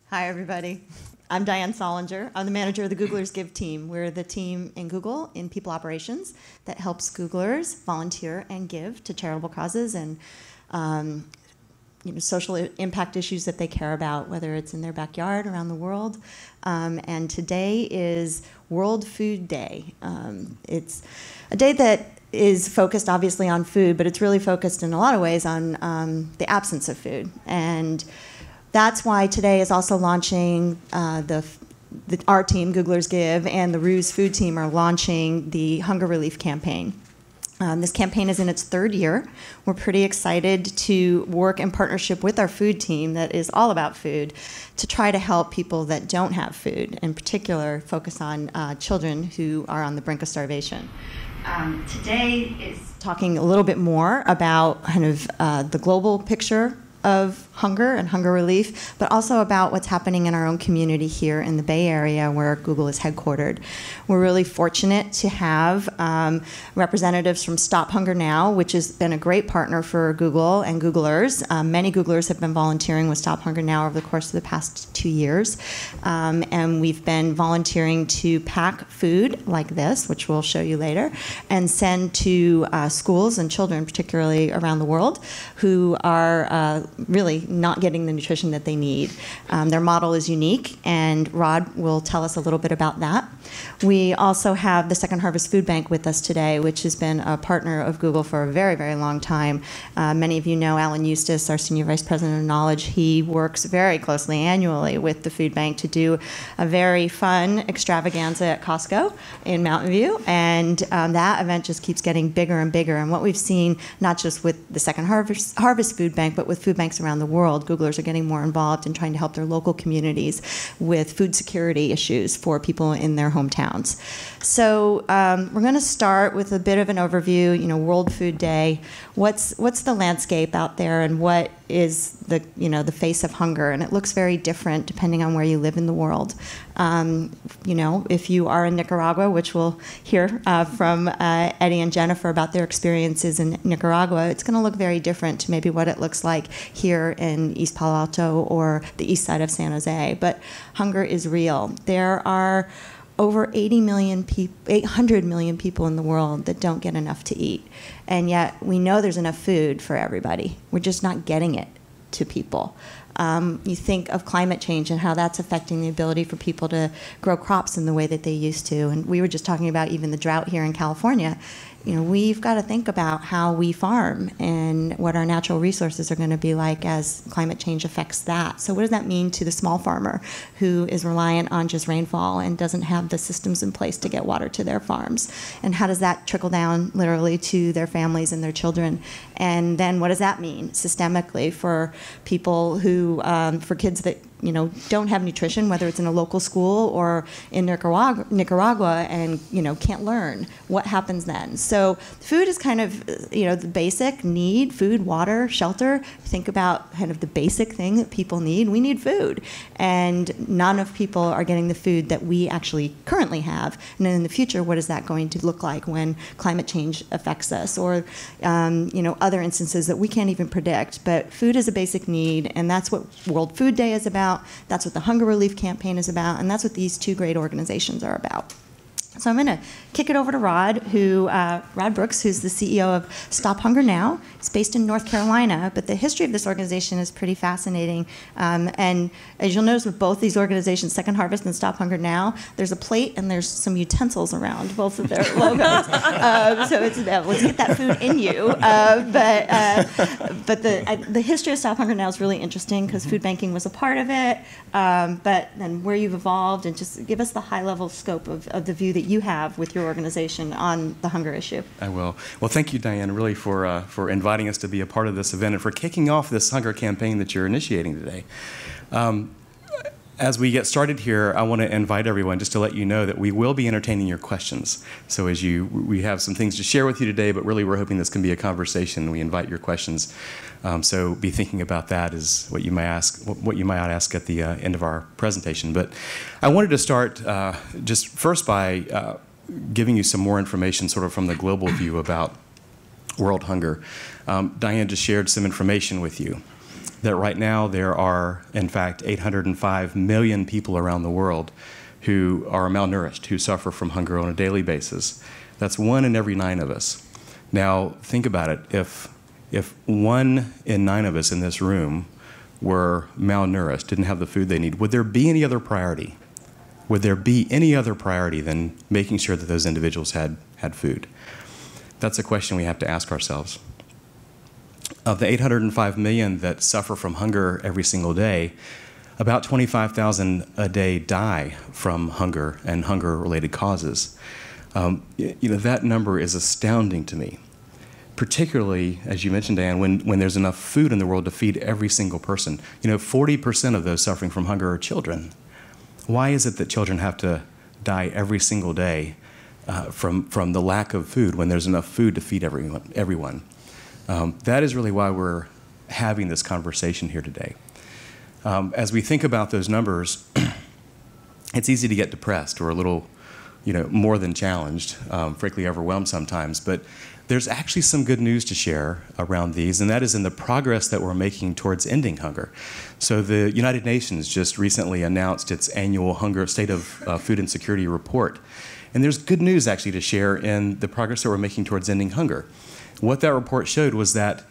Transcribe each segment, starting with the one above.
Hi, everybody. I'm Diane Soligner. I'm the manager of the GooglersGive team. We're the team in Google in people operations that helps Googlers volunteer and give to charitable causes and social impact issues that they care about, whether it's in their backyard, around the world. And today is World Food Day. It's a day that is focused obviously on food, but it's really focused in a lot of ways on the absence of food. And that's why today is also launching our team, GooglersGive, and the Ruse Food team are launching the Hunger Relief Campaign. This campaign is in its third year. We're pretty excited to work in partnership with our food team that is all about food to try to help people that don't have food, in particular focus on children who are on the brink of starvation. Today is talking a little bit more about kind of the global picture of hunger and hunger relief, but also about what's happening in our own community here in the Bay Area where Google is headquartered. We're really fortunate to have representatives from Stop Hunger Now, which has been a great partner for Google and Googlers. Many Googlers have been volunteering with Stop Hunger Now over the course of the past 2 years. And we've been volunteering to pack food like this, which we'll show you later, and send to schools and children, particularly around the world, who are really not getting the nutrition that they need. Their model is unique, and Rod will tell us a little bit about that. We also have the Second Harvest Food Bank with us today, which has been a partner of Google for a very, very long time. Many of you know Alan Eustace, our Senior Vice President of Knowledge. He works very closely annually with the food bank to do a very fun extravaganza at Costco in Mountain View, and that event just keeps getting bigger and bigger. And what we've seen, not just with the Second Harvest Food Bank, but with food banks around the world, Googlers are getting more involved in trying to help their local communities with food security issues for people in their hometowns. So we're going to start with a bit of an overview. World Food Day. What's the landscape out there, and what is the the face of hunger? And it looks very different depending on where you live in the world. If you are in Nicaragua, which we'll hear from Eddie and Jennifer about their experiences in Nicaragua, it's going to look very different to maybe what it looks like here in East Palo Alto or the east side of San Jose. But hunger is real. There are over 800 million people in the world that don't get enough to eat. And yet we know there's enough food for everybody. We're just not getting it to people. You think of climate change and how that's affecting the ability for people to grow crops in the way that they used to. And we were just talking about even the drought here in California. We've got to think about how we farm and what our natural resources are going to be like as climate change affects that. So what does that mean to the small farmer who is reliant on just rainfall and doesn't have the systems in place to get water to their farms? And how does that trickle down literally to their families and their children? And then what does that mean systemically for people who, for kids that don't have nutrition, whether it's in a local school or in Nicaragua and, can't learn? What happens then? So food is kind of, the basic need: food, water, shelter. Think about kind of the basic thing that people need. We need food. And not enough people are getting the food that we actually currently have. And then in the future, what is that going to look like when climate change affects us, or, other instances that we can't even predict? But food is a basic need, and that's what World Food Day is about. That's what the Hunger Relief Campaign is about, and that's what these two great organizations are about. So I'm going to kick it over to Rod Brooks, who's the CEO of Stop Hunger Now. It's based in North Carolina, but the history of this organization is pretty fascinating. And as you'll notice with both these organizations, Second Harvest and Stop Hunger Now, there's a plate and there's some utensils around both of their logos. So it's about, let's get that food in you. But the history of Stop Hunger Now is really interesting because food banking was a part of it. But then where you've evolved, and just give us the high-level scope of the view that you have with your organization on the hunger issue. I will. Well, thank you, Diane, really for inviting us to be a part of this event and for kicking off this hunger campaign that you're initiating today. As we get started here, I want to invite everyone just to let you know that we will be entertaining your questions. So we have some things to share with you today, but really we're hoping this can be a conversation. We invite your questions. So be thinking about that as what you might ask at the end of our presentation. But I wanted to start just first by giving you some more information sort of from the global view about world hunger. Diane just shared some information with you. that right now there are, in fact, 805 million people around the world who are malnourished, who suffer from hunger on a daily basis. That's 1 in every 9 of us. Now, think about it. If 1 in 9 of us in this room were malnourished, didn't have the food they need, would there be any other priority? Would there be any other priority than making sure that those individuals had food? That's a question we have to ask ourselves. Of the 805 million that suffer from hunger every single day, about 25,000 a day die from hunger and hunger-related causes. That number is astounding to me, particularly, as you mentioned, Diane, when there's enough food in the world to feed every single person. 40% of those suffering from hunger are children. Why is it that children have to die every single day from the lack of food when there's enough food to feed everyone? That is really why we're having this conversation here today. As we think about those numbers, it's easy to get depressed or a little, more than challenged, frankly overwhelmed sometimes. But there's actually some good news to share around these, and that is in the progress that we're making towards ending hunger. So the United Nations just recently announced its annual State of Food Insecurity report. And there's good news actually to share in the progress that we're making towards ending hunger. What that report showed was that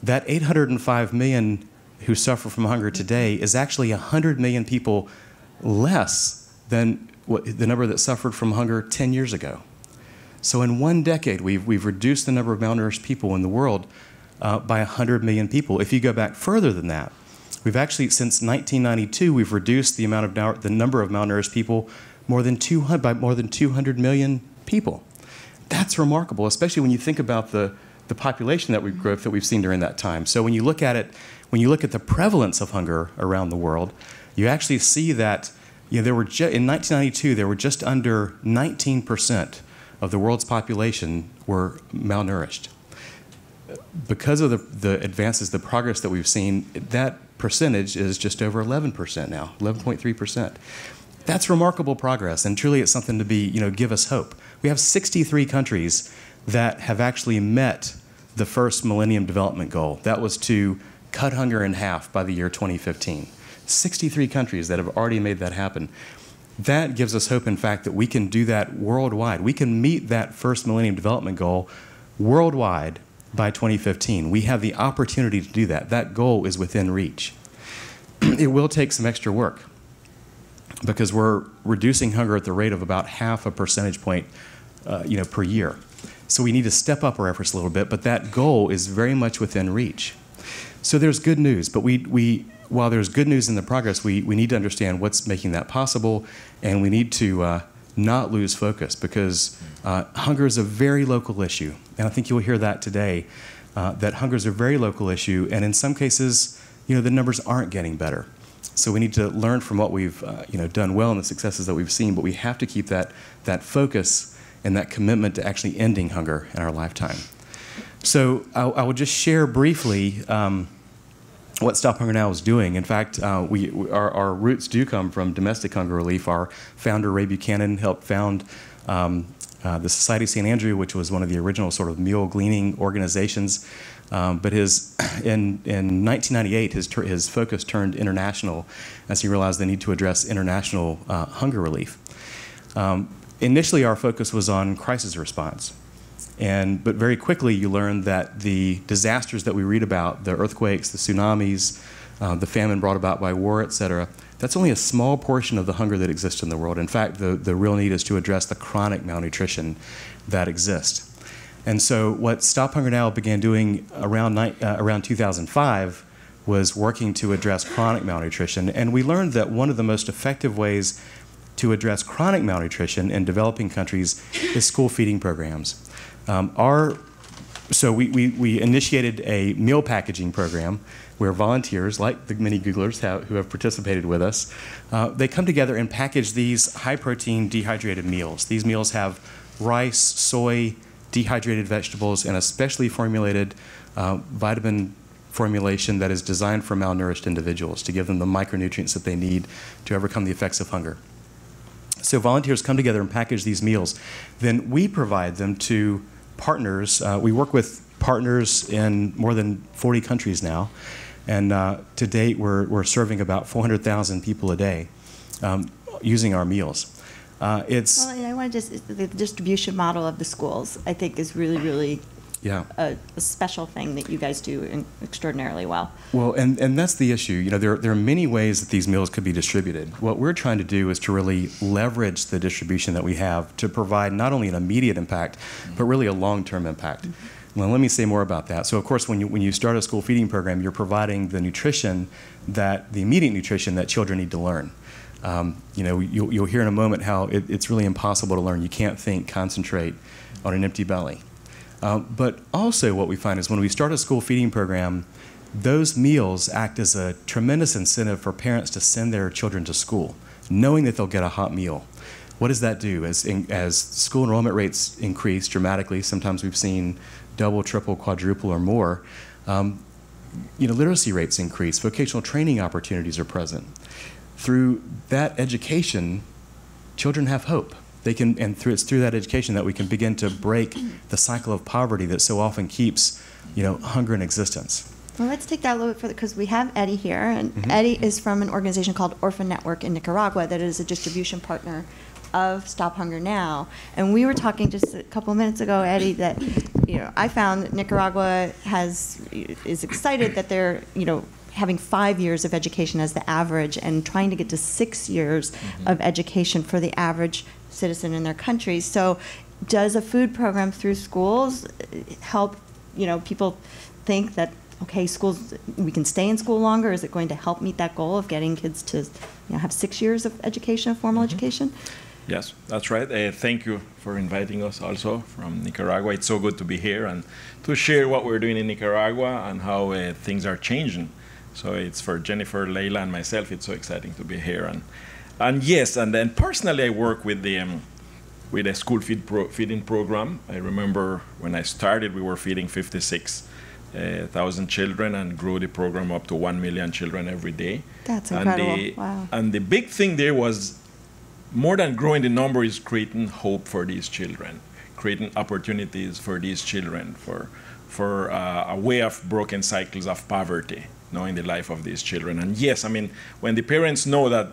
805 million who suffer from hunger today is actually 100 million people less than the number that suffered from hunger 10 years ago. So in 1 decade, we've reduced the number of malnourished people in the world by 100 million people. If you go back further than that, we've actually, since 1992, we've reduced the number of malnourished people by more than 200 million people. That's remarkable, especially when you think about the population growth that we've seen during that time. So when you look at it, when you look at the prevalence of hunger around the world, you actually see that in 1992 there were just under 19% of the world's population were malnourished. Because of the advances, the progress that we've seen, that percentage is just over 11% now, 11.3%. That's remarkable progress, and truly it's something to give us hope. We have 63 countries that have actually met the first Millennium Development Goal. That was to cut hunger in half by the year 2015. 63 countries that have already made that happen. That gives us hope, in fact, that we can do that worldwide. We can meet that first Millennium Development Goal worldwide by 2015. We have the opportunity to do that. That goal is within reach. It will take some extra work because we're reducing hunger at the rate of about 0.5 percentage point per year. So we need to step up our efforts a little bit, but that goal is very much within reach. So there's good news, but while there's good news in the progress, we need to understand what's making that possible, and we need to not lose focus because hunger is a very local issue. And I think you'll hear that today, that hunger is a very local issue, and in some cases, the numbers aren't getting better. So we need to learn from what we've done well and the successes that we've seen, but we have to keep that focus and that commitment to actually ending hunger in our lifetime. So I will just share briefly what Stop Hunger Now is doing. In fact, our roots do come from domestic hunger relief. Our founder, Ray Buchanan, helped found the Society of St. Andrew, which was one of the original sort of meal gleaning organizations. But in 1998, his focus turned international as he realized the need to address international hunger relief. Initially, our focus was on crisis response. But very quickly, you learn that the disasters that we read about, the earthquakes, the tsunamis, the famine brought about by war, et cetera, that's only a small portion of the hunger that exists in the world. In fact, the real need is to address the chronic malnutrition that exists. And so what Stop Hunger Now began doing around 2005 was working to address chronic malnutrition. And we learned that one of the most effective ways to address chronic malnutrition in developing countries is school feeding programs. So we initiated a meal packaging program where volunteers, like the many Googlers who have participated with us, they come together and package these high-protein dehydrated meals. These meals have rice, soy, dehydrated vegetables, and a specially formulated vitamin formulation that is designed for malnourished individuals to give them the micronutrients that they need to overcome the effects of hunger. So volunteers come together and package these meals. Then we provide them to partners. We work with partners in more than 40 countries now. And to date, we're serving about 400,000 people a day using our meals. Well, and I want to the distribution model of the schools, I think, is really, really a special thing that you guys do extraordinarily well. Well, and that's the issue. You know, there are many ways that these meals could be distributed. What we're trying to do is to really leverage the distribution that we have to provide not only an immediate impact, but really a long-term impact. Well, let me say more about that. So, of course, when you start a school feeding program, you're providing the immediate nutrition that children need to learn. You know, you'll hear in a moment how it's really impossible to learn. You can't think, concentrate on an empty belly. But also what we find is when we start a school feeding program, those meals act as a tremendous incentive for parents to send their children to school, knowing that they'll get a hot meal. What does that do? As school enrollment rates increase dramatically, sometimes we've seen double, triple, quadruple, or more, you know, literacy rates increase, vocational training opportunities are present. Through that education, children have hope. It's through that education that we can begin to break the cycle of poverty that so often keeps, you know, hunger in existence. Well, let's take that a little bit further, because we have Eddie here, and Eddie is from an organization called Orphan Network in Nicaragua that is a distribution partner of Stop Hunger Now. And we were talking just a couple of minutes ago, Eddie, that, you know, I found that Nicaragua is excited that they're, you know, having 5 years of education as the average and trying to get to 6 years of education for the average citizen in their country. So does a food program through schools help, you know, people think that, okay, schools, we can stay in school longer? Is it going to help meet that goal of getting kids to, you know, have 6 years of education, formal education? Yes, that's right. Thank you for inviting us also from Nicaragua. It's so good to be here and to share what we're doing in Nicaragua and how things are changing. So it's for Jennifer, Leila, and myself, it's so exciting to be here. And yes, and then personally I work with a school feeding program. I remember when I started, we were feeding 56,000 children and grew the program up to 1 million children every day. That's incredible. Wow. And the big thing there was, more than growing the number, is creating hope for these children, creating opportunities for these children, for a way of broken cycles of poverty, in the life of these children. And yes, I mean, when the parents know that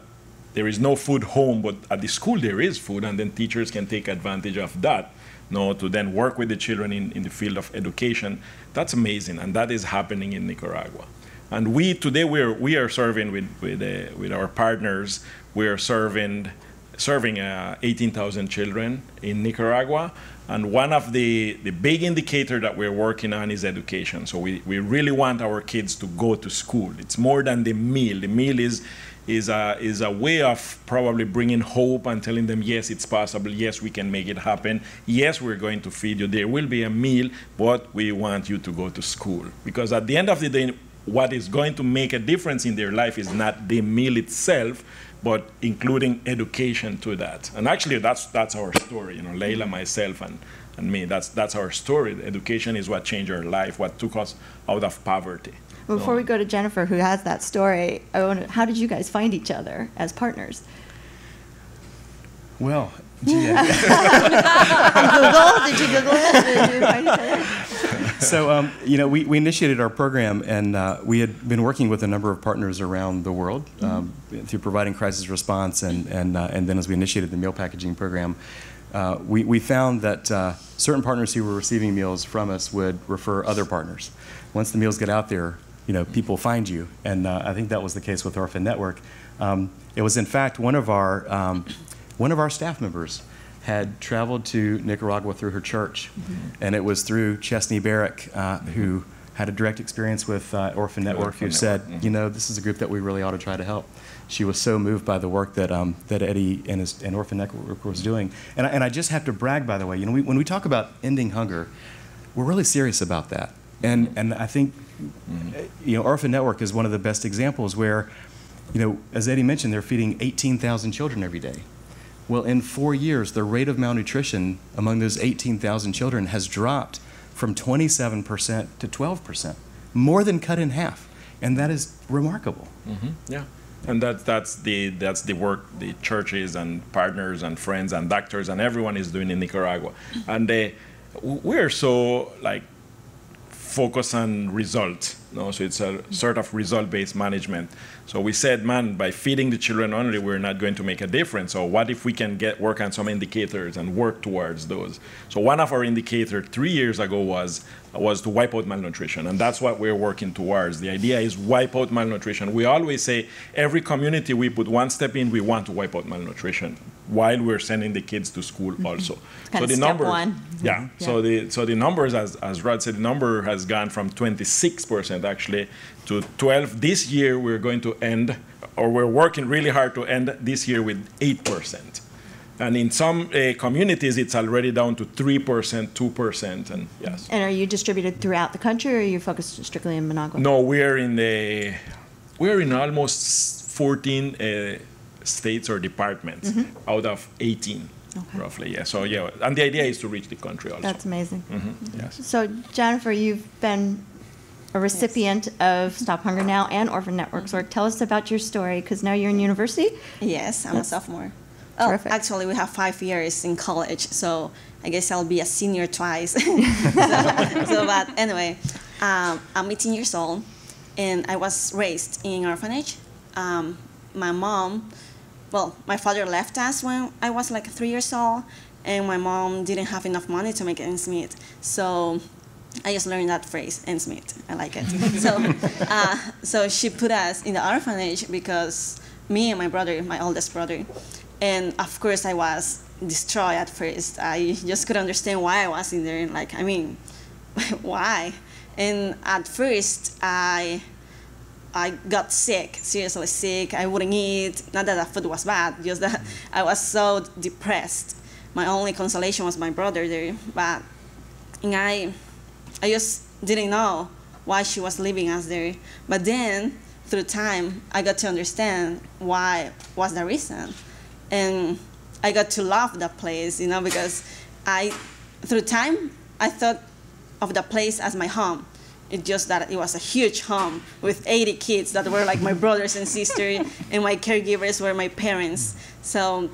there is no food home, but at the school there is food, and then teachers can take advantage of that, to then work with the children in the field of education, that's amazing, and that is happening in Nicaragua. And today we are serving with our partners. We are serving 18,000 children in Nicaragua, and one of the big indicator that we're working on is education. So we really want our kids to go to school. It's more than the meal. The meal is a way of probably bringing hope and telling them, yes, it's possible, yes, we can make it happen, yes, we're going to feed you, there will be a meal, but we want you to go to school. Because at the end of the day, what is going to make a difference in their life is not the meal itself, but including education to that. And actually, that's our story. Leila, myself, and me. That's our story. Education is what changed our life, what took us out of poverty. Well, before we go to Jennifer, who has that story, how did you guys find each other as partners? Well, Google? Did you Google it? Did you find each other? So, we initiated our program, and we had been working with a number of partners around the world through providing crisis response, and then as we initiated the meal packaging program, we found that certain partners who were receiving meals from us would refer other partners. Once the meals get out there, people find you, and I think that was the case with Orphan Network. It was, in fact, one of our staff members had traveled to Nicaragua through her church, and it was through Chesney Barrick, who had a direct experience with Orphan Network, who said, this is a group that we really ought to try to help. She was so moved by the work that Eddie and Orphan Network was doing. And I just have to brag, by the way, when we talk about ending hunger, we're really serious about that. And I think, Orphan Network is one of the best examples where, as Eddie mentioned, they're feeding 18,000 children every day. Well, in 4 years, the rate of malnutrition among those 18,000 children has dropped from 27% to 12%, more than cut in half, and that is remarkable. Yeah, and that's the work the churches and partners and friends and doctors and everyone is doing in Nicaragua, and we're so focused on results. No, so it's a sort of result-based management. So we said, man, by feeding the children only, we're not going to make a difference. So what if we can work on some indicators and work towards those? So one of our indicators 3 years ago was to wipe out malnutrition, and that's what we're working towards. The idea is wipe out malnutrition. We always say every community we put one step in, we want to wipe out malnutrition while we're sending the kids to school also. Kind so of the step numbers, one. yeah. So the numbers, as Rod said, the number has gone from 26% actually to 12. This year we're going to end, or we're working really hard to end this year with 8%. And in some communities, it's already down to 3%, 2%, and yes. And are you distributed throughout the country, or are you focused strictly in Managua? No, we're in almost 14 states or departments out of 18, roughly. Yeah. So yeah, and the idea is to reach the country also. That's amazing. Yes. So Jennifer, you've been a recipient of Stop Hunger Now and Orphan Network's work. Tell us about your story, because now you're in university. Yes, I'm a sophomore. Terrific. Oh, actually, we have 5 years in college, so I guess I'll be a senior twice. But anyway, I'm 18 years old, and I was raised in an orphanage. My father left us when I was like 3 years old, and my mom didn't have enough money to make ends meet. So I just learned that phrase, ends meet. I like it. So she put us in the orphanage because me and my brother, my oldest brother, and of course I was destroyed at first. I just couldn't understand why I was in there. Like, I mean, why? And at first I got sick, seriously sick. I wouldn't eat. Not that the food was bad, just that I was so depressed. My only consolation was my brother there. And I just didn't know why she was leaving us there. But then, through time, I got to understand why was the reason. And I got to love that place, because through time, I thought of the place as my home. It's just that it was a huge home with 80 kids that were like my brothers and sisters, and my caregivers were my parents. So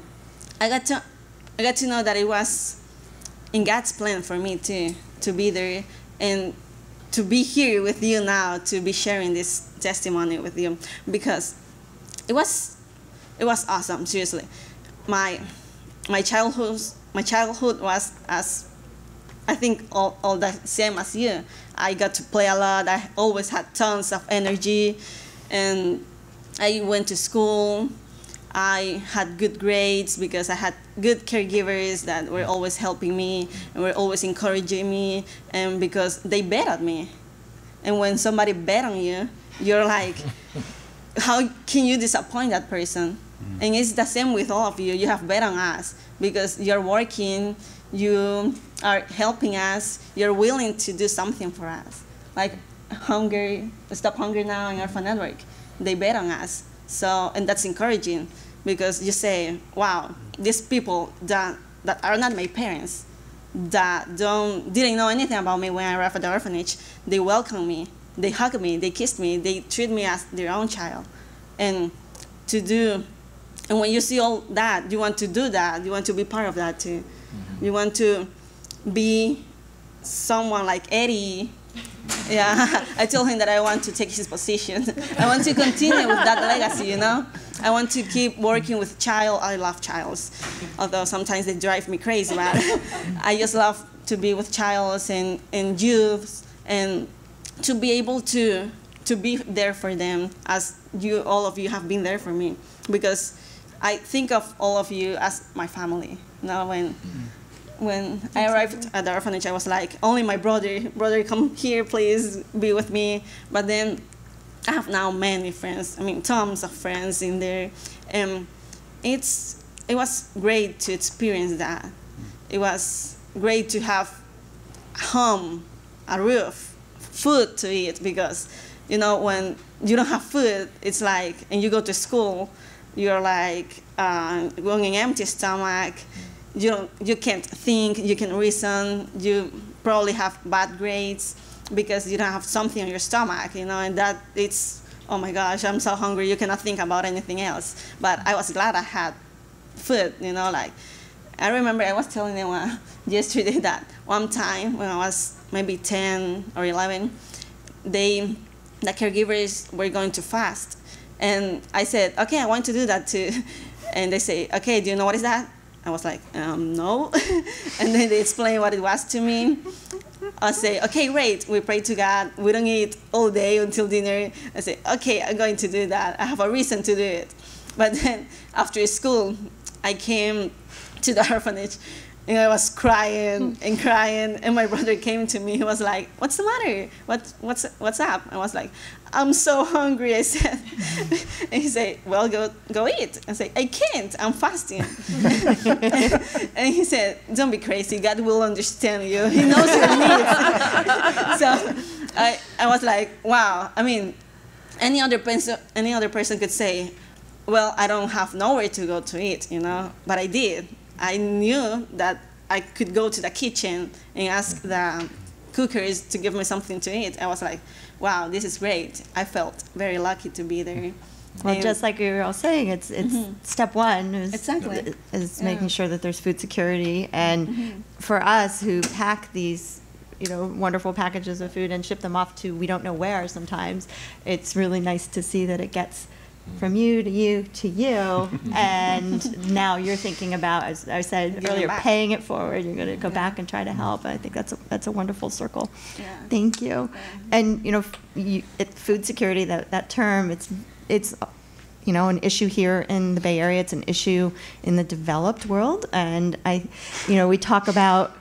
I got to know that it was in God's plan for me to be there and to be here with you now, to be sharing this testimony with you, because it was awesome. Seriously, my childhood was, as I think, all the same as you. I got to play a lot. I always had tons of energy, and I went to school. I had good grades because I had good caregivers that were always helping me and were always encouraging me, and because they bet on me. And when somebody bet on you, you're like, how can you disappoint that person? And it's the same with all of you. You have bet on us because you're working, you are helping us, you're willing to do something for us. Like Stop Hunger Now and Orphan Network, they bet on us. So, and that's encouraging because you say, wow, these people that are not my parents, that didn't know anything about me when I arrived at the orphanage, they welcome me, they hug me, they kiss me, they treat me as their own child. And when you see all that, you want to do that, you want to be part of that too. You want to be someone like Eddie. Yeah, I told him that I want to take his position. I want to continue with that legacy, I want to keep working with child. I love childs, although sometimes they drive me crazy, but I just love to be with childs and youths, and to be able to be there for them as all of you have been there for me, because I think of all of you as my family. When I arrived at the orphanage, I was like, only my brother, come here, please be with me. But then I have now many friends, tons of friends in there. And it was great to experience that. It was great to have a home, a roof, food to eat, because, when you don't have food, it's like, and you go to school, you're like going in empty stomach. You can't think, you can't reason, you probably have bad grades because you don't have something on your stomach, and that it's, oh my gosh, I'm so hungry, you cannot think about anything else. But I was glad I had food, I remember I was telling them yesterday that one time when I was maybe 10 or 11, they the caregivers were going to fast. And I said, okay, I want to do that too. And they say, okay, do you know what is that? I was like, no. And then they explained what it was to me. I say, okay, great, we pray to God. We don't eat all day until dinner. I say, okay, I'm going to do that. I have a reason to do it. But then after school, I came to the orphanage, and I was crying and crying. And my brother came to me. He was like, "What's the matter? What's up?" I was like, "I'm so hungry," I said. And he said, "Well, go eat." I said, "I can't. I'm fasting." And he said, "Don't be crazy. God will understand you. He knows your needs." So I was like, wow. I mean, any other person could say, well, I don't have nowhere to go to eat, you know, but I did. I knew that I could go to the kitchen and ask the cookers to give me something to eat. I was like, wow, this is great. I felt very lucky to be there. Well, and just like you were all saying, it's step one is making sure that there's food security. And for us who pack these, you know, wonderful packages of food and ship them off to we don't know where sometimes, it's really nice to see that it gets from you to you to you, and now you're thinking about, as I said earlier, paying it forward. You're going to go back and try to help. I think that's a wonderful circle. Yeah. Thank you. Yeah. And you know, food security, that term, it's you know, an issue here in the Bay Area. It's an issue in the developed world, and we talk about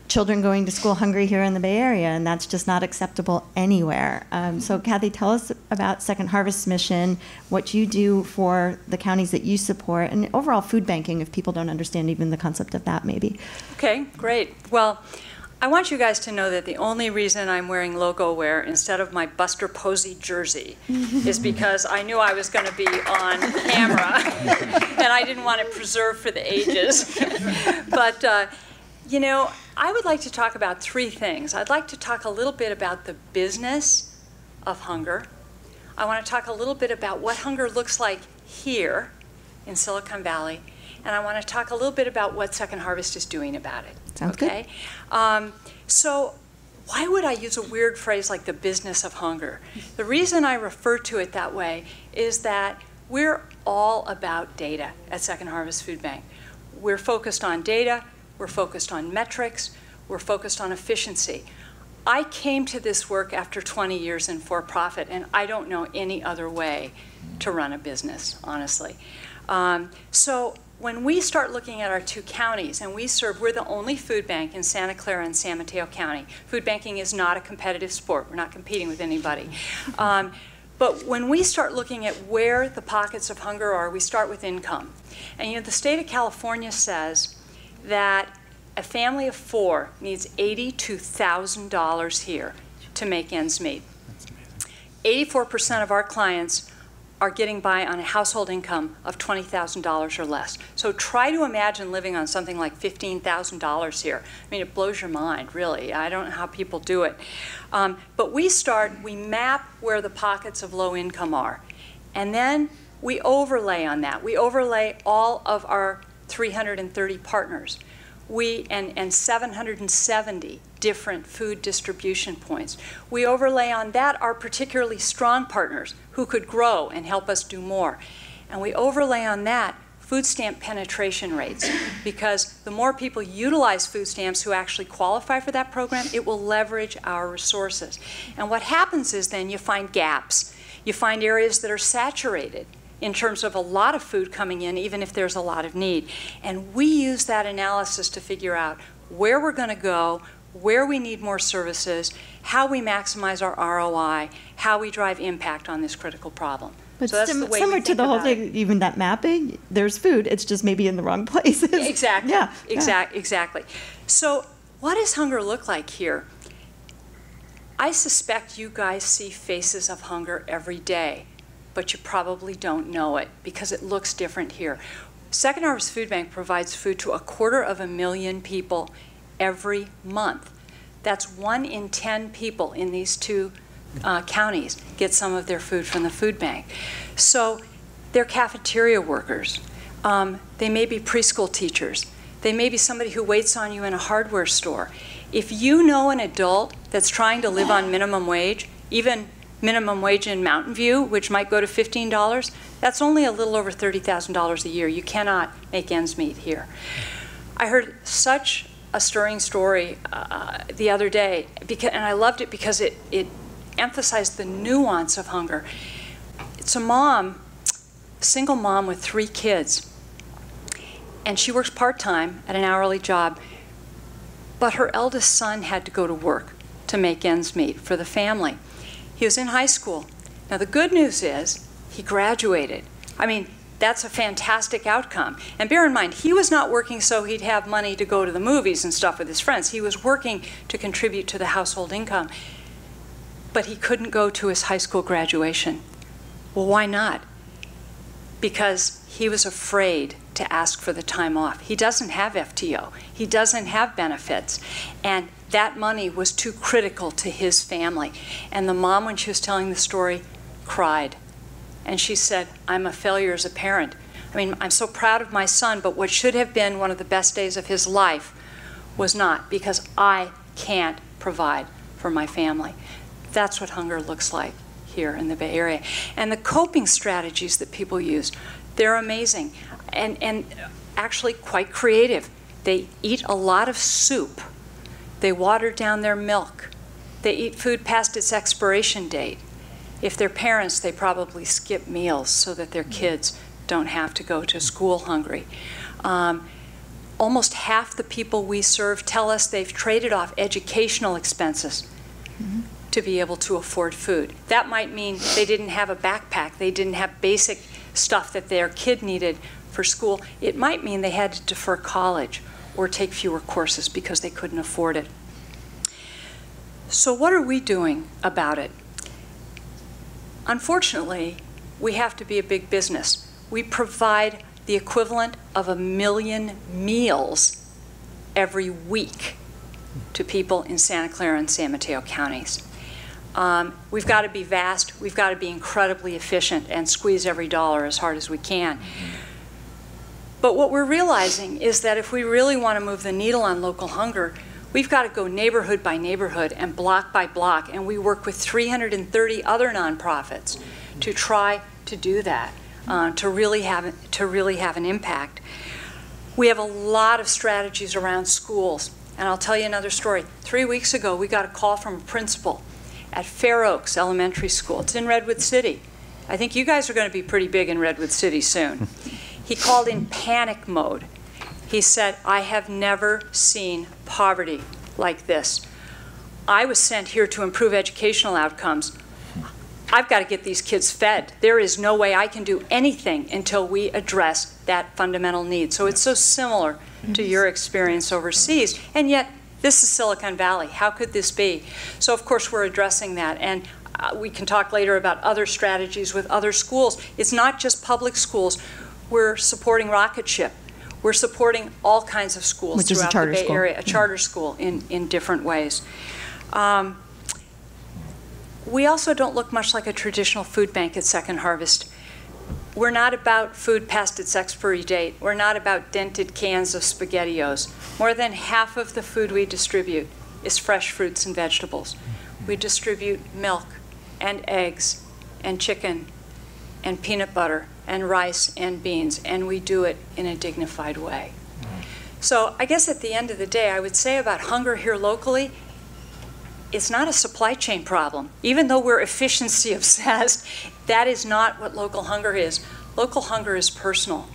children going to school hungry here in the Bay Area, and that's just not acceptable anywhere. So Kathy, tell us about Second Harvest's mission, what you do for the counties that you support, and overall food banking, if people don't understand even the concept of that maybe. Okay, great. Well, I want you guys to know that the only reason I'm wearing logo wear instead of my Buster Posey jersey is because I knew I was going to be on camera, and I didn't want it preserved for the ages. But, you know, I would like to talk about three things. I'd like to talk a little bit about the business of hunger. I want to talk a little bit about what hunger looks like here in Silicon Valley. And I want to talk a little bit about what Second Harvest is doing about it. Sounds okay? Good. So why would I use a weird phrase like the business of hunger? The reason I refer to it that way is that we're all about data at Second Harvest Food Bank. We're focused on data. We're focused on metrics. We're focused on efficiency. I came to this work after 20 years in for-profit, and I don't know any other way to run a business, honestly. So when we start looking at our two counties, and we're the only food bank in Santa Clara and San Mateo County. Food banking is not a competitive sport. We're not competing with anybody. But when we start looking at where the pockets of hunger are, we start with income. And you know, the state of California says that a family of 4 needs $82,000 here to make ends meet. 84% of our clients are getting by on a household income of $20,000 or less. So try to imagine living on something like $15,000 here. I mean, it blows your mind, really. I don't know how people do it. But we map where the pockets of low income are. And then we overlay on that. We overlay all of our 330 partners. And 770 different food distribution points. We overlay on that our particularly strong partners who could grow and help us do more. And we overlay on that food stamp penetration rates, because the more people utilize food stamps who actually qualify for that program, it will leverage our resources. And what happens is then you find gaps. You find areas that are saturated in terms of a lot of food coming in, even if there's a lot of need. And we use that analysis to figure out where we're going to go, where we need more services, how we maximize our ROI, how we drive impact on this critical problem. But so that's the way similar to the whole thing, even that mapping, there's food, it's just maybe in the wrong places. Exactly. Yeah. Exactly. So what does hunger look like here? I suspect you guys see faces of hunger every day, but you probably don't know it because it looks different here. Second Harvest Food Bank provides food to 250,000 people every month. That's 1 in 10 people in these two counties get some of their food from the food bank. So they're cafeteria workers. They may be preschool teachers. They may be somebody who waits on you in a hardware store. If you know an adult that's trying to live on minimum wage, even minimum wage in Mountain View, which might go to $15, that's only a little over $30,000 a year. You cannot make ends meet here. I heard such a stirring story the other day, and I loved it because it emphasized the nuance of hunger. It's a mom, single mom with 3 kids, and she works part-time at an hourly job, but her eldest son had to go to work to make ends meet for the family. He was in high school. Now the good news is he graduated. I mean, that's a fantastic outcome. And bear in mind, he was not working so he'd have money to go to the movies and stuff with his friends. He was working to contribute to the household income. But he couldn't go to his high school graduation. Well, why not? Because he was afraid to ask for the time off. He doesn't have FTO. He doesn't have benefits. And that money was too critical to his family. And the mom, when she was telling the story, cried. And she said, I'm a failure as a parent. I mean, I'm so proud of my son, but what should have been one of the best days of his life was not, because I can't provide for my family. That's what hunger looks like here in the Bay Area. And the coping strategies that people use, they're amazing and actually quite creative. They eat a lot of soup. They water down their milk. They eat food past its expiration date. If they're parents, they probably skip meals so that their kids don't have to go to school hungry. Almost half the people we serve tell us they've traded off educational expenses to be able to afford food. That might mean they didn't have a backpack, they didn't have basic stuff that their kid needed for school. It might mean they had to defer college or take fewer courses because they couldn't afford it. So what are we doing about it? Unfortunately, we have to be a big business. We provide the equivalent of 1 million meals every week to people in Santa Clara and San Mateo counties. We've got to be vast, we've got to be incredibly efficient and squeeze every dollar as hard as we can. But what we're realizing is that if we really want to move the needle on local hunger, we've got to go neighborhood by neighborhood and block by block, and we work with 330 other nonprofits to try to do that, to really have an impact. We have a lot of strategies around schools, and I'll tell you another story. 3 weeks ago, we got a call from a principal at Fair Oaks Elementary School. It's in Redwood City. I think you guys are going to be pretty big in Redwood City soon. He called in panic mode. He said, I have never seen poverty like this. I was sent here to improve educational outcomes. I've got to get these kids fed. There is no way I can do anything until we address that fundamental need. So it's so similar to your experience overseas, and yet this is Silicon Valley. How could this be? So of course we're addressing that, and we can talk later about other strategies with other schools. It's not just public schools. We're supporting Rocket Ship. We're supporting all kinds of schools throughout the Bay Area, a charter school in different ways. We also don't look much like a traditional food bank at Second Harvest. We're not about food past its expiry date. We're not about dented cans of SpaghettiOs. More than half of the food we distribute is fresh fruits and vegetables. We distribute milk and eggs and chicken and peanut butter and rice and beans, and we do it in a dignified way. So I guess at the end of the day, I would say about hunger here locally, it's not a supply chain problem. Even though we're efficiency obsessed, that is not what local hunger is. Local hunger is personal.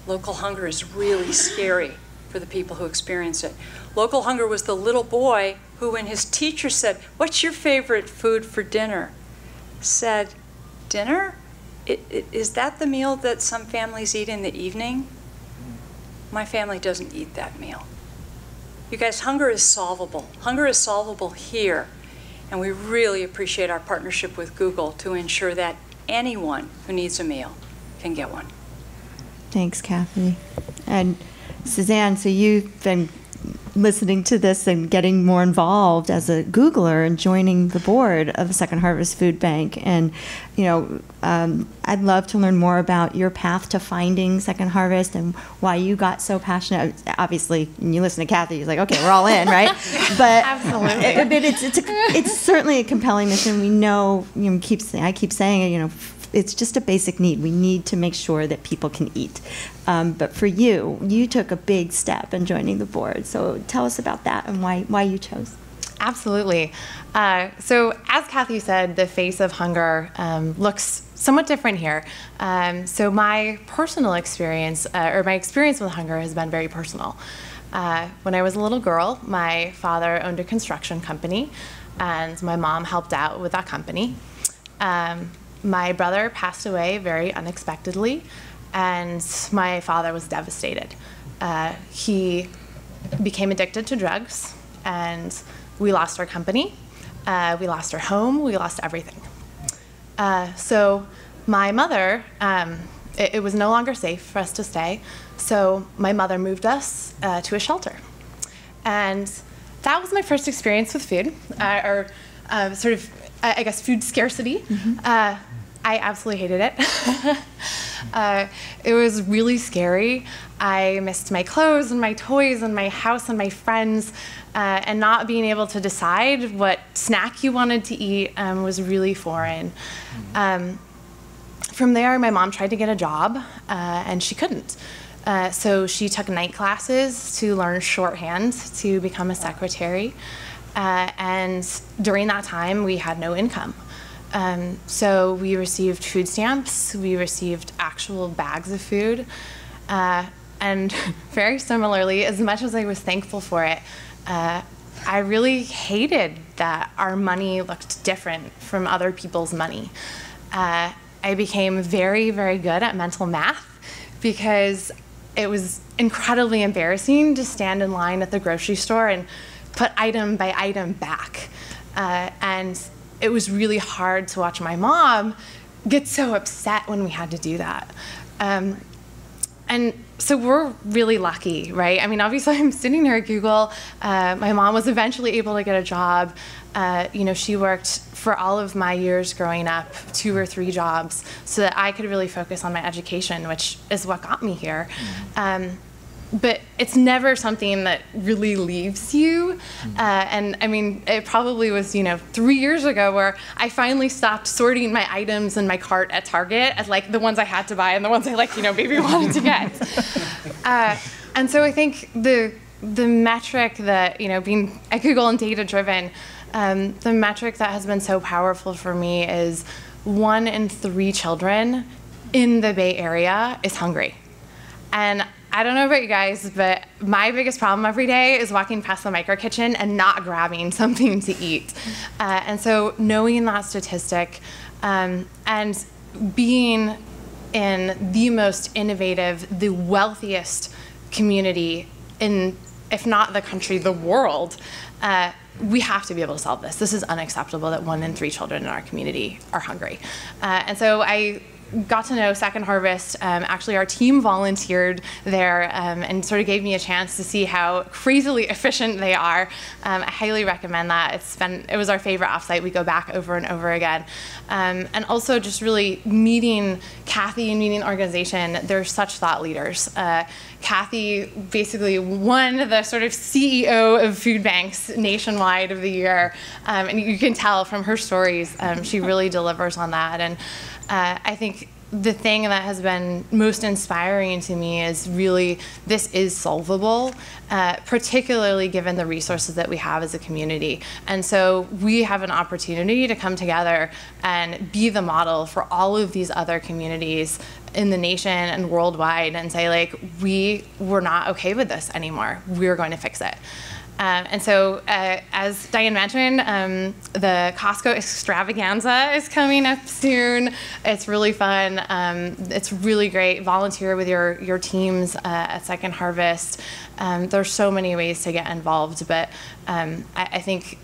Local hunger is really scary for the people who experience it. Local hunger was the little boy who, when his teacher said, "What's your favorite food for dinner?" said, "Dinner? Is that the meal that some families eat in the evening? My family doesn't eat that meal." You guys, hunger is solvable. Hunger is solvable here, and we really appreciate our partnership with Google to ensure that anyone who needs a meal can get one. Thanks, Kathy. And Suzanne, so you've been listening to this and getting more involved as a Googler and joining the board of Second Harvest Food Bank. And, I'd love to learn more about your path to finding Second Harvest and why you got so passionate. Obviously, when you listen to Kathy, you're like, okay, we're all in, right? But absolutely, it's certainly a compelling mission. We know, I keep saying it, it's just a basic need. We need to make sure that people can eat. But for you took a big step in joining the board. So tell us about that and why you chose. Absolutely. So as Kathy said, the face of hunger looks somewhat different here. So my personal experience, or my experience with hunger has been very personal. When I was a little girl, my father owned a construction company, and my mom helped out with that company. My brother passed away very unexpectedly, and my father was devastated. He became addicted to drugs, and we lost our company, we lost our home, we lost everything. So my mother, it was no longer safe for us to stay, so my mother moved us to a shelter. And that was my first experience with food, or sort of, I guess, food scarcity. Mm-hmm. I absolutely hated it. It was really scary. I missed my clothes and my toys and my house and my friends, and not being able to decide what snack you wanted to eat was really foreign. From there, my mom tried to get a job, and she couldn't. So she took night classes to learn shorthand to become a secretary. And during that time, we had no income. So we received food stamps, we received actual bags of food, and very similarly, as much as I was thankful for it, I really hated that our money looked different from other people's money. I became very, very good at mental math because it was incredibly embarrassing to stand in line at the grocery store and put item by item back. And it was really hard to watch my mom get so upset when we had to do that. And so we're really lucky, right? I mean, obviously I'm sitting here at Google. My mom was eventually able to get a job. She worked for all of my years growing up, 2 or 3 jobs, so that I could really focus on my education, which is what got me here. But it's never something that really leaves you. And I mean, it probably was, 3 years ago where I finally stopped sorting my items in my cart at Target as like the ones I had to buy and the ones I maybe wanted to get. And so I think the metric that, being at Google and data driven, the metric that has been so powerful for me is 1 in 3 children in the Bay Area is hungry. And I don't know about you guys, but my biggest problem every day is walking past the micro kitchen and not grabbing something to eat. And so knowing that statistic and being in the most innovative, the wealthiest community in, if not the country, the world, we have to be able to solve this. This is unacceptable that 1 in 3 children in our community are hungry. And so I got to know Second Harvest. Actually, our team volunteered there and sort of gave me a chance to see how crazily efficient they are. I highly recommend that. It was our favorite offsite. We go back over and over again. And also just really meeting Kathy and meeting the organization. They're such thought leaders. Kathy basically won the sort of CEO of food banks nationwide of the year. And you can tell from her stories, she really delivers on that. And I think the thing that has been most inspiring to me is really this is solvable, particularly given the resources that we have as a community. And so we have an opportunity to come together and be the model for all of these other communities in the nation and worldwide and say, we're not okay with this anymore. We're going to fix it. And so, as Diane mentioned, the Costco extravaganza is coming up soon. It's really fun. It's really great. Volunteer with your teams at Second Harvest. There's so many ways to get involved, but I think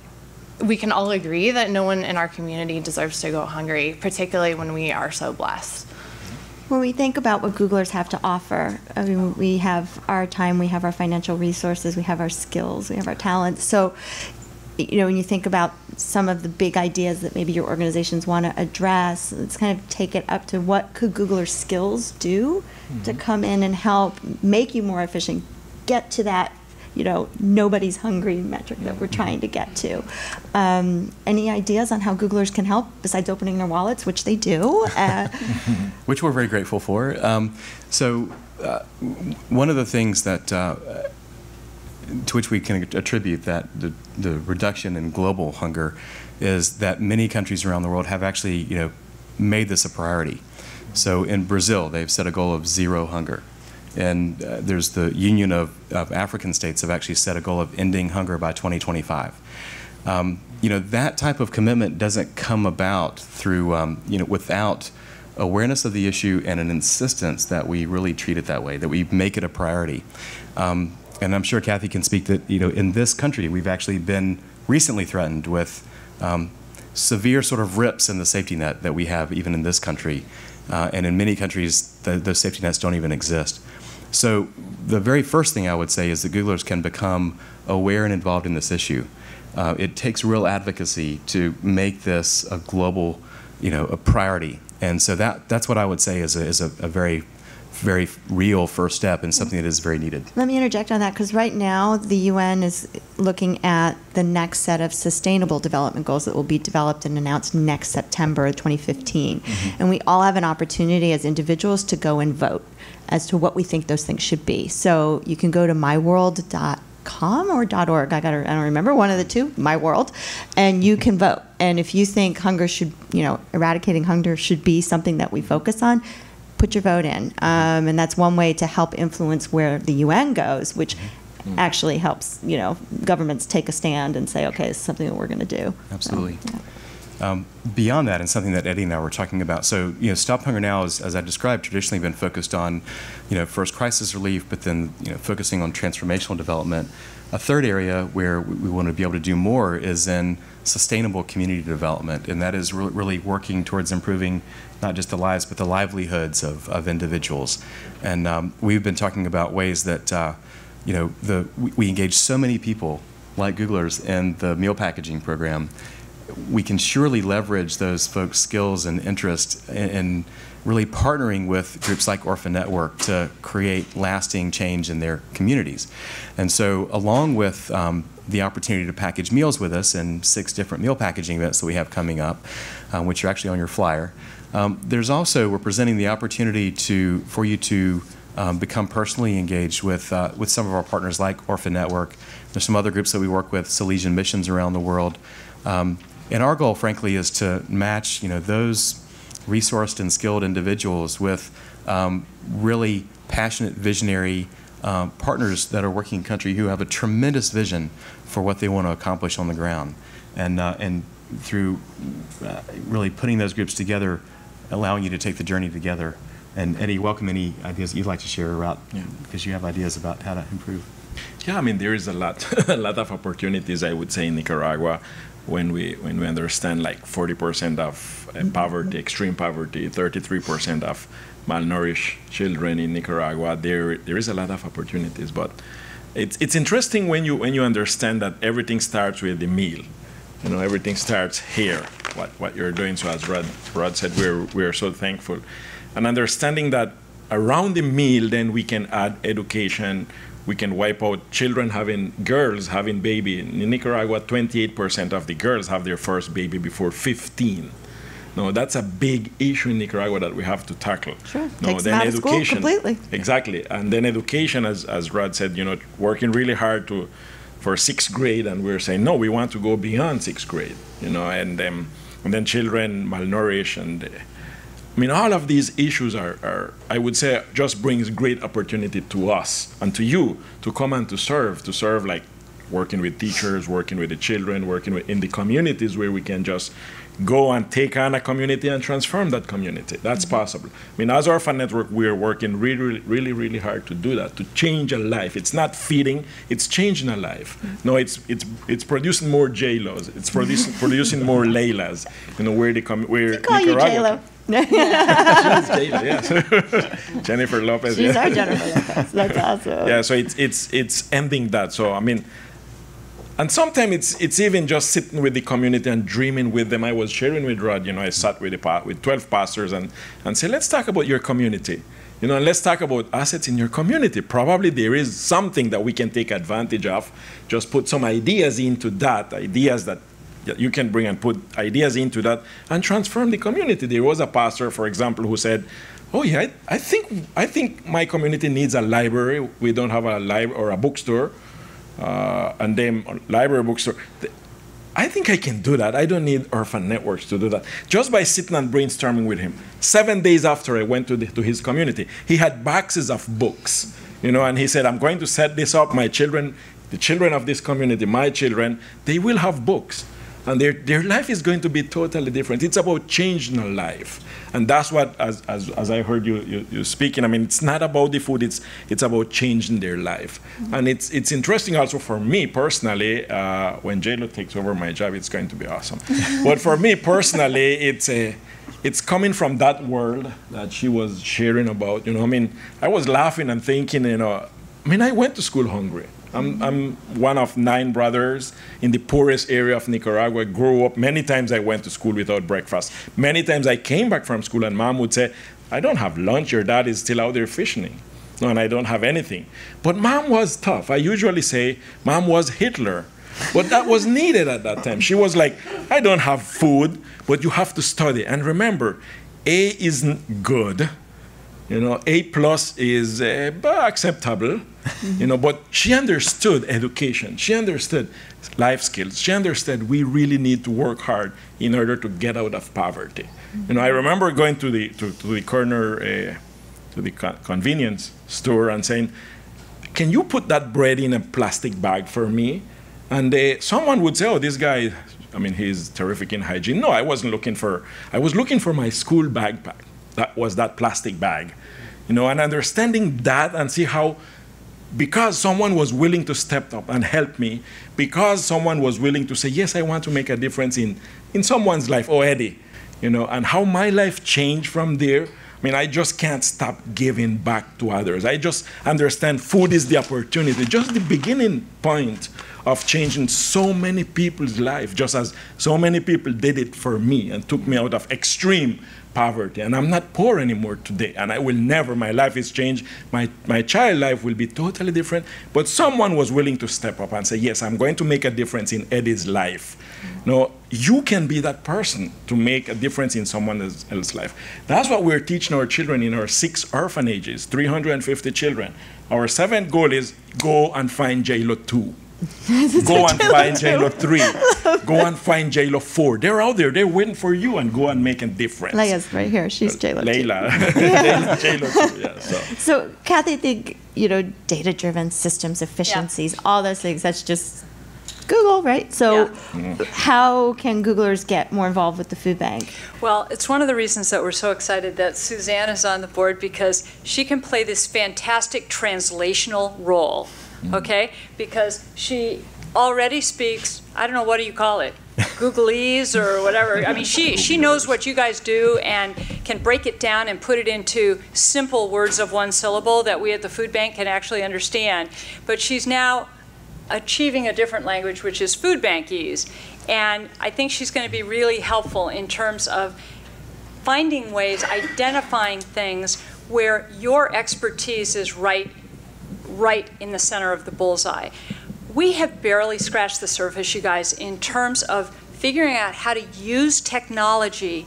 we can all agree that no one in our community deserves to go hungry, particularly when we are so blessed. When we think about what Googlers have to offer, I mean, we have our time, we have our financial resources, we have our skills, we have our talents. So, when you think about some of the big ideas that maybe your organizations want to address, let's kind of take it up to what could Googlers' skills do to come in and help make you more efficient, get to that, nobody's hungry metric that we're trying to get to. Any ideas on how Googlers can help besides opening their wallets, which they do? Which we're very grateful for. One of the things that to which we can attribute that the reduction in global hunger is that many countries around the world have actually made this a priority. So in Brazil, they've set a goal of zero hunger. And there's the Union of African States have actually set a goal of ending hunger by 2025. That type of commitment doesn't come about through, without awareness of the issue and an insistence that we really treat it that way, that we make it a priority. And I'm sure Kathy can speak that, in this country, we've actually been recently threatened with severe sort of rips in the safety net that we have even in this country. And in many countries, those safety nets don't even exist. So the very first thing I would say is that Googlers can become aware and involved in this issue. It takes real advocacy to make this a global, a priority. And so that's what I would say is a very, very real first step and something that is very needed. Let me interject on that, because right now the UN is looking at the next set of sustainable development goals that will be developed and announced next September 2015. And we all have an opportunity as individuals to go and vote as to what we think those things should be. So you can go to myworld.com or .org, I don't remember, one of the two, My World, and you can vote. And if you think hunger should, eradicating hunger should be something that we focus on, put your vote in. And that's one way to help influence where the UN goes, which actually helps, governments take a stand and say, okay, this is something that we're going to do. Absolutely. Beyond that, and something that Eddie and I were talking about, so Stop Hunger Now, as I described, traditionally been focused on, first crisis relief, but then focusing on transformational development. A third area where we want to be able to do more is in sustainable community development, and that is really working towards improving not just the lives but the livelihoods of individuals. And we've been talking about ways that we engage so many people like Googlers in the meal packaging program. We can surely leverage those folks' skills and interest in really partnering with groups like Orphan Network to create lasting change in their communities. And so along with the opportunity to package meals with us in 6 different meal packaging events that we have coming up, which are actually on your flyer, there's also, we're presenting the opportunity for you to become personally engaged with some of our partners like Orphan Network. There's some other groups that we work with, Salesian missions around the world. And our goal, frankly, is to match those resourced and skilled individuals with really passionate, visionary partners that are working in country who have a tremendous vision for what they want to accomplish on the ground. And through really putting those groups together, allowing you to take the journey together. And Eddie, welcome any ideas that you'd like to share about, because you have ideas about how to improve. Yeah, I mean, there is a lot of opportunities, I would say, in Nicaragua. When we understand like 40% of poverty, extreme poverty, 33% of malnourished children in Nicaragua, there is a lot of opportunities. But it's interesting when you understand that everything starts with the meal. Everything starts here. What you're doing. So as Rod said, we're so thankful, and understanding that around the meal, then we can add education. We can wipe out girls having baby. In Nicaragua, 28% of the girls have their first baby before 15. No, that's a big issue in Nicaragua that we have to tackle. Sure, no, takes them out of school completely. Exactly, and then education, as Rod said, working really hard for 6th grade, and we're saying, no, we want to go beyond 6th grade, and then children malnourished, and I mean, all of these issues are, I would say, just brings great opportunity to us and to you to come and to serve like working with teachers, working with the children, working in the communities where we can just go and take on a community and transform that community. That's possible. I mean, as Orphan Network, we're working really, really, really hard to do that, to change a life. It's not feeding, it's changing a life. No, it's producing more J-Los. It's producing more Leilas. Where we call you J-Lo. She's J-Lo, yes. Jennifer Lopez. She's our Jennifer Lopez. That's awesome. Yeah, so it's ending that. So I mean, and sometimes it's even just sitting with the community and dreaming with them. I was sharing with Rod, I sat with 12 pastors and said, let's talk about your community. And let's talk about assets in your community. Probably there is something that we can take advantage of. Just put some ideas into that, ideas that you can bring and put ideas into that and transform the community. There was a pastor, for example, who said, oh yeah, I think my community needs a library. We don't have a library or a bookstore. And then library, bookstore. I think I can do that. I don't need orphan networks to do that. Just by sitting and brainstorming with him. 7 days after I went to his community, he had boxes of books, and he said, I'm going to set this up. My children, the children of this community, my children, they will have books. And their life is going to be totally different. It's about changing a life. And that's what, as I heard you speaking, I mean, it's not about the food, it's about changing their life. Mm-hmm. And it's interesting also for me personally, when J-Lo takes over my job, it's going to be awesome. But for me personally, it's coming from that world that she was sharing about. I mean, I was laughing and thinking, I went to school hungry. I'm one of 9 brothers in the poorest area of Nicaragua. Grew up, many times I went to school without breakfast. Many times I came back from school and mom would say, I don't have lunch, your dad is still out there fishing. No, and I don't have anything. But mom was tough. I usually say mom was Hitler. But that was needed at that time. She was like, I don't have food, but you have to study. And remember, A isn't good. A plus is acceptable, but she understood education. She understood life skills. She understood we really need to work hard in order to get out of poverty. I remember going to the corner, to the convenience store and saying, can you put that bread in a plastic bag for me? And someone would say, oh, this guy, he's terrific in hygiene. No, I was looking for my school backpack. That was that plastic bag. And understanding that and see how, because someone was willing to step up and help me, because someone was willing to say, yes, I want to make a difference in someone's life, oh, Eddie, and how my life changed from there. I just can't stop giving back to others. I just understand food is the opportunity, just the beginning point of changing so many people's lives, just as so many people did it for me and took me out of extreme poverty. And I'm not poor anymore today, and I will never. My life is changed. My child life will be totally different. But someone was willing to step up and say, yes, I'm going to make a difference in Eddie's life. You can be that person to make a difference in someone else's life. That's what we're teaching our children in our 6 orphanages, 350 children. Our 7th goal is go and find J-Lo 2. Go and find J-Lo 3. Go and find J-Lo 4. They're out there. They're waiting for you, and go and make a difference. Leia's right here. She's J-Lo 2. Layla. J-Lo 2, yeah. So Kathy, I think, data-driven systems, efficiencies, all those things, that's just Google, right? So how can Googlers get more involved with the food bank? Well, it's one of the reasons that we're so excited that Suzanne is on the board, because she can play this fantastic translational role. Okay, because she already speaks, I don't know, what do you call it? Googleese or whatever. She knows what you guys do and can break it down and put it into simple words of 1 syllable that we at the food bank can actually understand. But she's now achieving a different language, which is food bankese. And I think she's going to be really helpful in terms of finding ways, identifying things where your expertise is right in the center of the bullseye. We have barely scratched the surface, you guys, in terms of figuring out how to use technology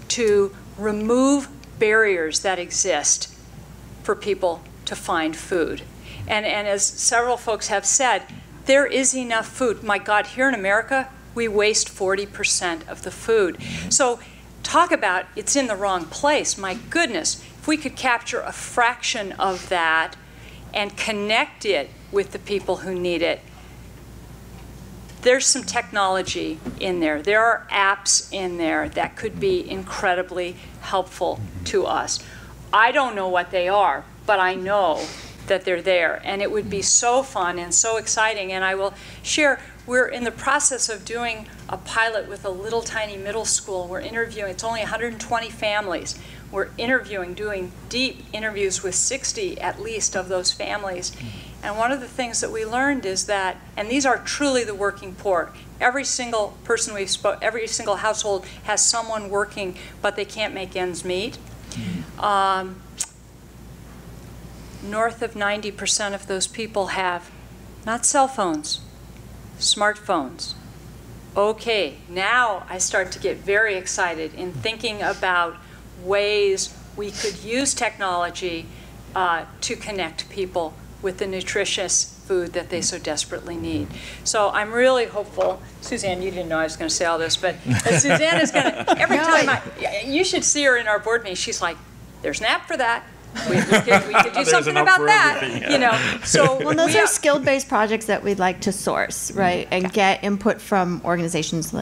to remove barriers that exist for people to find food. And as several folks have said, there is enough food. My God, here in America, we waste 40% of the food. So talk about it's in the wrong place. My goodness, if we could capture a fraction of that and connect it with the people who need it. There's some technology in there. There are apps in there that could be incredibly helpful to us. I don't know what they are, but I know that they're there. And it would be so fun and so exciting. And I will share, we're in the process of doing a pilot with a little tiny middle school. We're interviewing, it's only 120 families. We're interviewing, doing deep interviews with 60 at least of those families. And one of the things that we learned is that, and these are truly the working poor, every single person every single household has someone working, but they can't make ends meet. North of 90% of those people have not cell phones, smartphones. Okay, now I start to get very excited in thinking about ways we could use technology to connect people with the nutritious food that they so desperately need. So I'm really hopeful. Suzanne, you didn't know I was going to say all this, but Suzanne is going to, every time you should see her in our board meeting, she's like, there's an app for that. We could do something about that, you know. So well, those are skill-based projects that we'd like to source, right, and get input from organizations,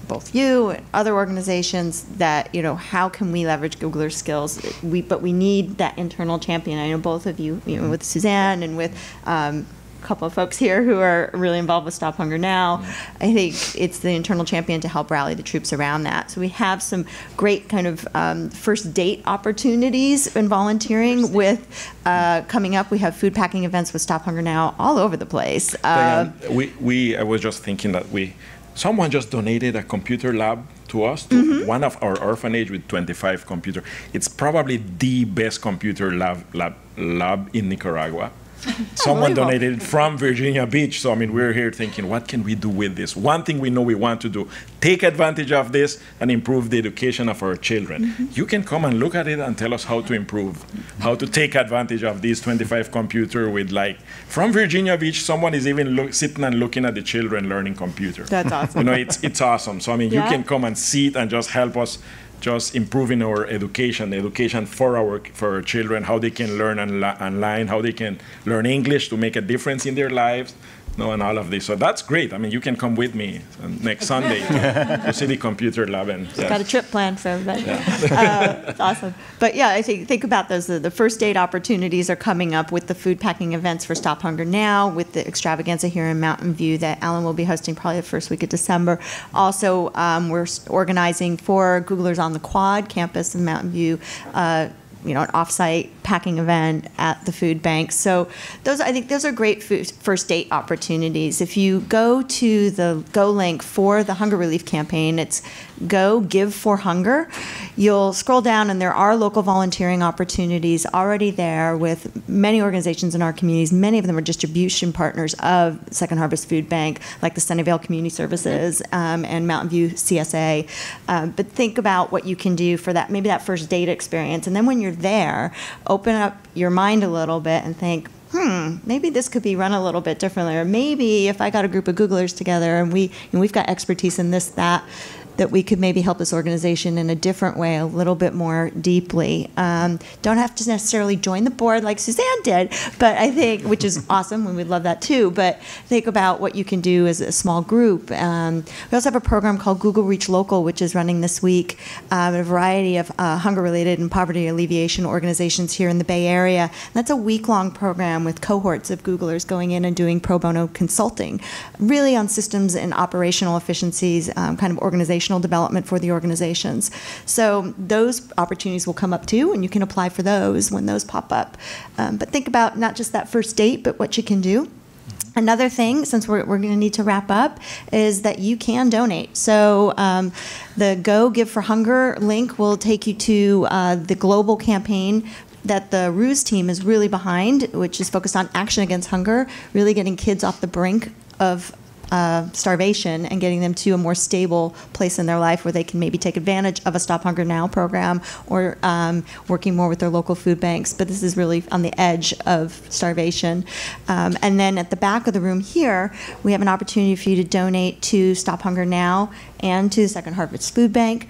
both you and other organizations, that, you know, how can we leverage Googler's skills? But we need that internal champion. I know both of you, you know, with Suzanne and with a couple of folks here who are really involved with Stop Hunger Now. I think it's the internal champion to help rally the troops around that. So we have some great kind of first date opportunities in volunteering with coming up. We have food packing events with Stop Hunger Now all over the place. Diane, I was just thinking that someone just donated a computer lab to us, to one of our orphanage with 25 computers. It's probably the best computer lab in Nicaragua. Someone donated it from Virginia Beach. So, I mean, we're here thinking, what can we do with this? One thing we know we want to do, take advantage of this and improve the education of our children. You can come and look at it and tell us how to improve, how to take advantage of these 25 computers with, like, from Virginia Beach, someone is even sitting and looking at the children learning computer. That's awesome. You know, it's awesome. So, I mean, you can come and see it and just help us just improving our education for our children, how they can learn online, how they can learn English to make a difference in their lives, you know, and all of this. So that's great. I mean, you can come with me next Sunday to see the computer lab. And got a trip planned for everybody. It's awesome. But yeah, I think about those. The first date opportunities are coming up with the food packing events for Stop Hunger Now, with the extravaganza here in Mountain View that Alan will be hosting probably the first week of December. Also, we're organizing for Googlers on the Quad campus in Mountain View, you know, an off-site packing event at the food bank. So I think those are great first date opportunities. If you go to the Go link for the hunger relief campaign, it's Go Give for Hunger. You'll scroll down and there are local volunteering opportunities already there with many organizations in our communities. Many of them are distribution partners of Second Harvest Food Bank, like the Sunnyvale Community Services and Mountain View CSA. But think about what you can do for that, maybe that first date experience. And then when you're there, open up your mind a little bit and think, maybe this could be run a little bit differently. Or maybe if I got a group of Googlers together and we've got expertise in this, that we could maybe help this organization in a different way, a little bit more deeply. Don't have to necessarily join the board like Suzanne did, but I think, which is awesome, and we'd love that too, but think about what you can do as a small group. We also have a program called Google Reach Local, which is running this week, a variety of hunger-related and poverty alleviation organizations here in the Bay Area. And that's a week-long program with cohorts of Googlers going in and doing pro bono consulting, really on systems and operational efficiencies, kind of organizational development for the organizations. So those opportunities will come up too, and you can apply for those when those pop up. But think about not just that first date, but what you can do. Another thing, since we're going to need to wrap up, is that you can donate. So the Go Give for Hunger link will take you to the global campaign that the Ruse team is really behind, which is focused on action against hunger, really getting kids off the brink of starvation and getting them to a more stable place in their life where they can maybe take advantage of a Stop Hunger Now program or working more with their local food banks. But this is really on the edge of starvation. And then at the back of the room here, we have an opportunity for you to donate to Stop Hunger Now and to the Second Harvest Food Bank.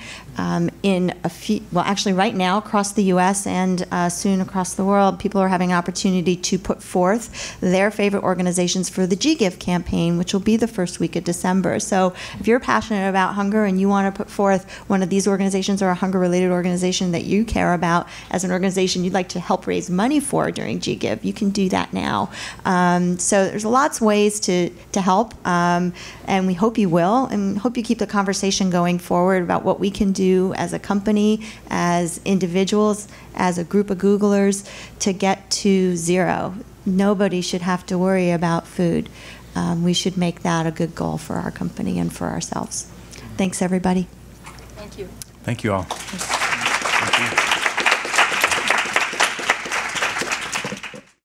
In a few, well, actually right now across the U.S. and soon across the world, people are having an opportunity to put forth their favorite organizations for the GGive campaign, which will be the first week of December. So if you're passionate about hunger and you want to put forth one of these organizations or a hunger-related organization that you care about as an organization you'd like to help raise money for during GGive, you can do that now. So there's lots of ways to help, and we hope you will, and hope you keep the conversation going forward about what we can do as a company, as individuals, as a group of Googlers to get to zero. Nobody should have to worry about food. We should make that a good goal for our company and for ourselves. Thanks, everybody. Thank you. Thank you all.